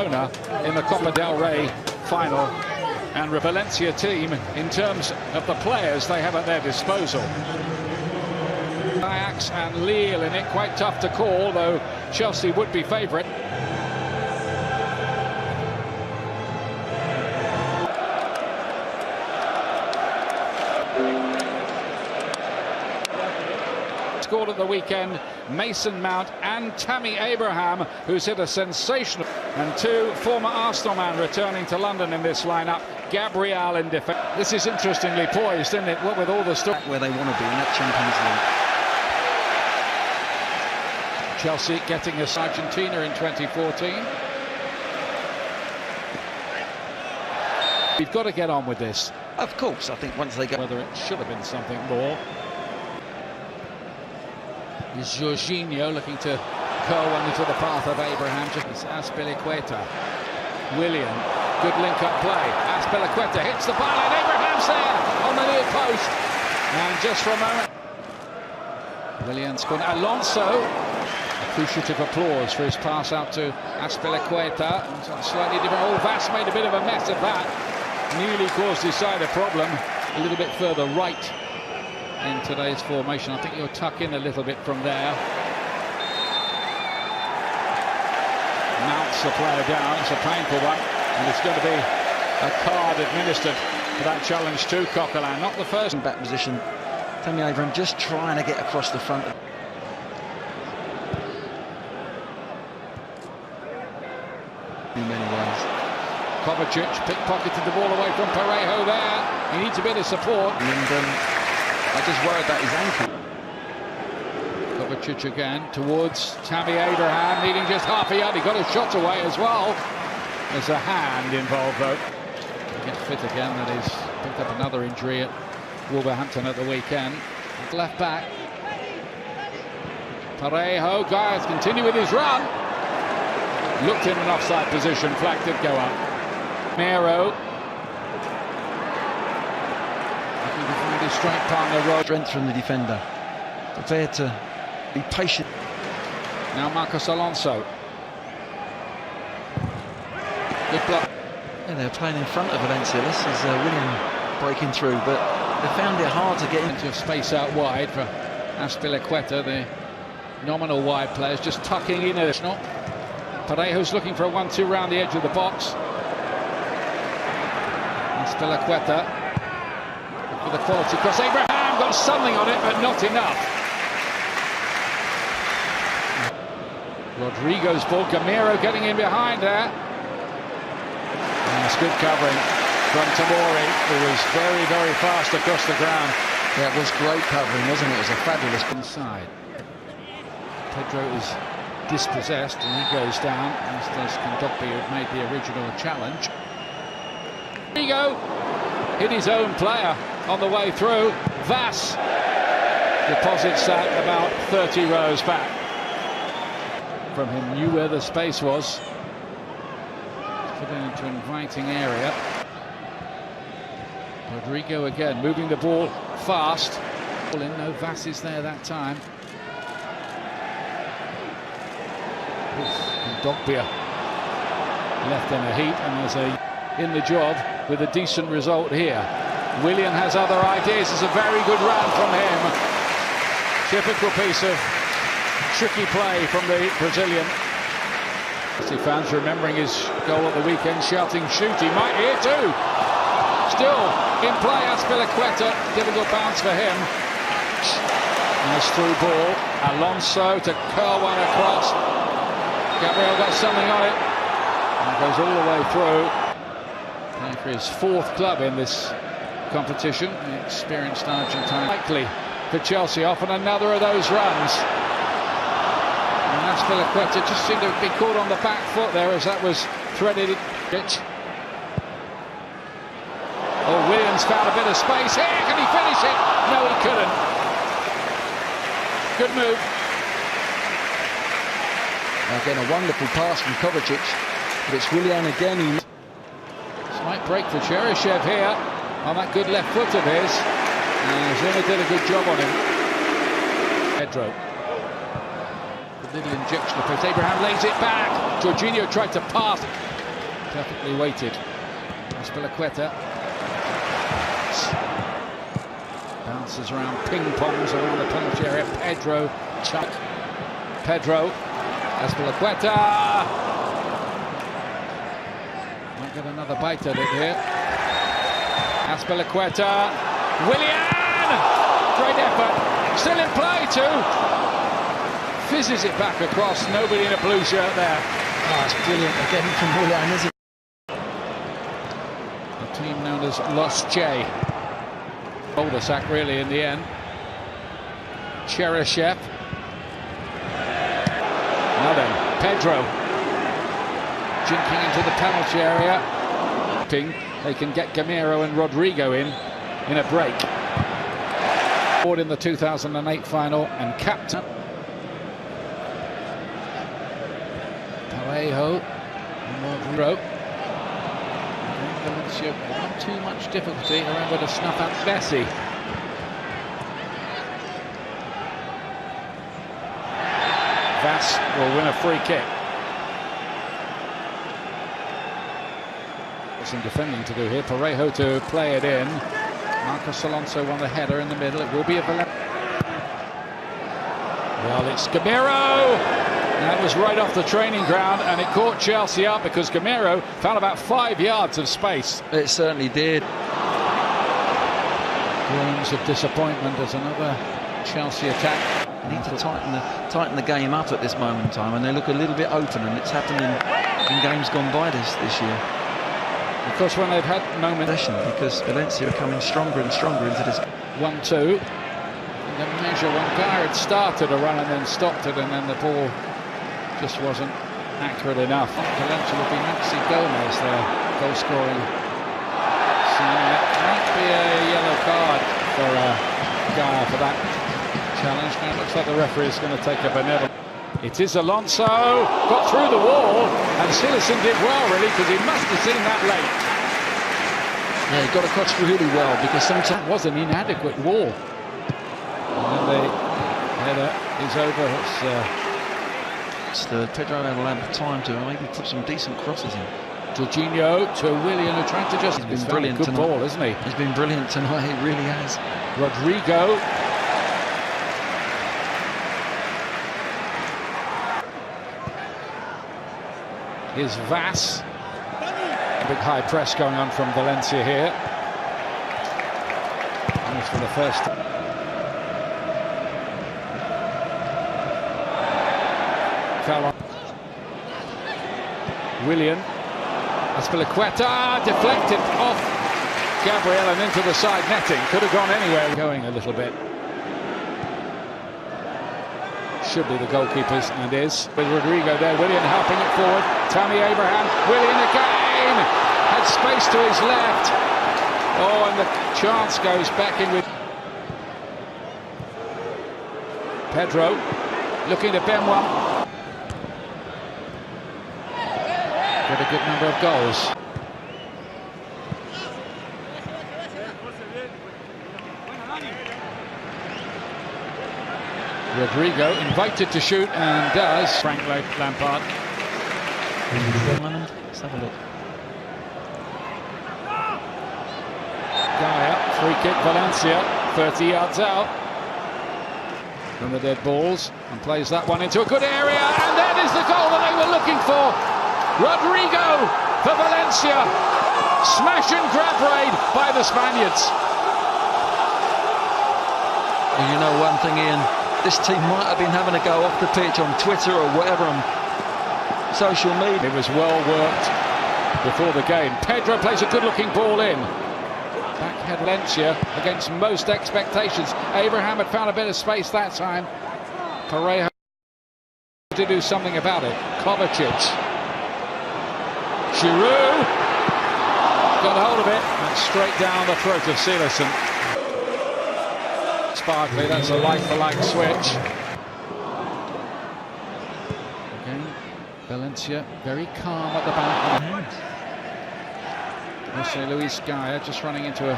in the Copa del Rey final, and the Valencia team, in terms of the players they have at their disposal. Ajax and Lille in it, quite tough to call, though Chelsea would be favourite. Scored at the weekend, Mason Mount and Tammy Abraham, who's hit a sensational, and two former Arsenal men returning to London in this lineup. Gabriel in defence. This is interestingly poised, isn't it? What with all the stuff where they want to be in that Champions League. Chelsea getting us Argentina in 2014. We've got to get on with this. Of course, I think once they go, whether it should have been something more. Is Jorginho looking to curl one into the path of Abraham? It's Azpilicueta. Willian, good link-up play. Azpilicueta hits the ball and Abraham's there on the near post. And just for a moment, Willian's gone. Alonso, appreciative applause for his pass out to Azpilicueta. Slightly different. Oh, Vass made a bit of a mess of that. Nearly caused his side a problem. A little bit further right in today's formation. I think you'll tuck in a little bit from there. Mounts the player down. It's a painful one, and it's going to be a card administered for that challenge to Coquelin. Not the first. In back position, Tammy Abraham just trying to get across the front. In many ways. Kovacic pickpocketed the ball away from Parejo there. He needs a bit of support. And I just worried about his ankle. Kovacic again towards Tammy Abraham, needing just half a yard. He got his shot away as well. There's a hand involved, though. He gets fit again. That is, picked up another injury at Wolverhampton at the weekend. Left back. Parejo, guys, continue with his run. Looked in an offside position. Flag did go up. Mero. His strike partner, strength from the defender. Prepared to be patient. Now Marcos Alonso. Good block. Yeah, they're playing in front of Valencia. This is Willian breaking through, but they found it hard to get into space out wide for Azpilicueta, the nominal wide players, just tucking in additional. Parejo's looking for a 1-2 round the edge of the box. Azpilicueta with a quality cross. Abraham got something on it, but not enough. Rodrigo's ball. Gamero getting in behind there. And it's good covering from Tamori, who was very, very fast across the ground. Yeah, it was great covering, wasn't it? It was a fabulous inside. Pedro is dispossessed and he goes down, as does Kondogbia, who made the original challenge. Rodrigo hit his own player on the way through. Vass deposits that about 30 rows back from him. Knew where the space was. Put it into an inviting area. Rodrigo again moving the ball fast. No Vass is there that time. Kondogbia left in a heat, and there's in the job with a decent result here. Willian has other ideas. It's a very good run from him. Typical piece of tricky play from the Brazilian. Fans remembering his goal at the weekend, shouting shoot. He might here too. Still in play, Azpilicueta. Difficult bounce for him. Nice through ball. Alonso to curl one across. Gabriel got something on it. And goes all the way through. Playing for his fourth club in this competition. The experienced Argentine. Likely for Chelsea off on another of those runs. And Azpilicueta just seemed to be caught on the back foot there as that was threaded. Oh, Williams found a bit of space here. Can he finish it? No, he couldn't. Good move. Again, a wonderful pass from Kovacic, but it's Willian again. Slight break for Cheryshev here on that good left foot of his. And Zuma did a good job on him. Pedro. The little injection of pace. Abraham lays it back. Jorginho tried to pass. Perfectly weighted. Azpilicueta. Bounces around, ping-pongs around the penalty area. Pedro, Chuck. Pedro. Azpilicueta. Might get another bite at it here. Azpilicueta. Willian! Great effort. Still in play too. Fizzes it back across. Nobody in a blue shirt there. Oh, it's brilliant again from Willian, isn't it? A team known as Los Che. Boulder sack really in the end. Cheryshev. Now then, Pedro. Jinking into the penalty area. They can get Gamero and Rodrigo in a break. In the 2008 final and captain. Parejo. Rodrigo. Valencia not too much difficulty around with a snuff out Bessie. Vass will win a free kick. Got some defending to do here. Parejo to play it in. Marcos Alonso won the header in the middle. It will be a Valencia. Well, it's Gamero. That was right off the training ground, and it caught Chelsea up because Gamero found about 5 yards of space. It certainly did. Groans of disappointment as another Chelsea attack. They need to tighten the game up at this moment in time, and they look a little bit open, and it's happened in games gone by this year. Because when they've had moments, because Valencia are coming stronger and stronger into this. 1-2. And the measure when Guy had started a run and then stopped it, and then the ball just wasn't accurate enough. Valencia will be Maxi Gomez, their goal scoring. So that might be a yellow card for Guy for that challenge. Now it looks like the referee is going to take a benevolent. It is Alonso, got through the wall, and Silerson did well really, because he must have seen that late. Yeah, he got across really well, because sometimes it was an inadequate wall. And then the header is over. It's Pedro had time to maybe put some decent crosses in. Jorginho to Willian, who tried to just. He's been brilliant good tonight. ball, isn't he? He's been brilliant tonight. He really has. Rodrigo. Here's Vass. Big high press going on from Valencia here. And it's for the first time. Willian. Azpilicueta deflected off Gabriel and into the side netting. Could have gone anywhere. Going a little bit. Should be the goalkeepers, and is. With Rodrigo there, Willian helping it forward. Tammy Abraham, Willian again! Had space to his left. Oh, and the chance goes back in with Pedro. Looking to Benoit. Got a good number of goals. Rodrigo invited to shoot and does. Frank Lampard. Let's have a look. Gaia, free kick Valencia, 30 yards out from the dead balls, and plays that one into a good area, and that is the goal that they were looking for. Rodrigo for Valencia. Smash and grab raid by the Spaniards. Well, you know one thing, Ian. This team might have been having a go off the pitch on Twitter or whatever on social media. It was well worked before the game. Pedro plays a good-looking ball in. Backhead Valencia against most expectations. Abraham had found a bit of space that time. Parejo to do something about it. Kovacic. Giroud got a hold of it and straight down the throat of Silerson. Sparkley, that's a like-for-like switch. Again, Valencia very calm at the back. Jose Luis Gaia just running into a...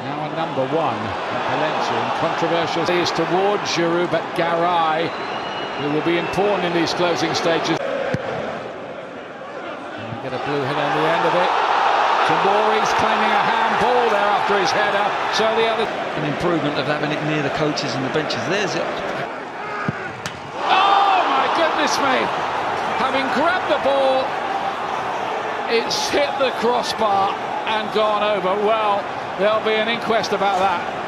Now a number one at Valencia. Controversial is towards Giroud, but Garay, who will be important in these closing stages. And we get a blue head on the end of it. Tomori's claiming a handball there after his header. So the other... An improvement of having it near the coaches and the benches. There's it. Oh my goodness me! Having grabbed the ball, it's hit the crossbar and gone over. Well, there'll be an inquest about that.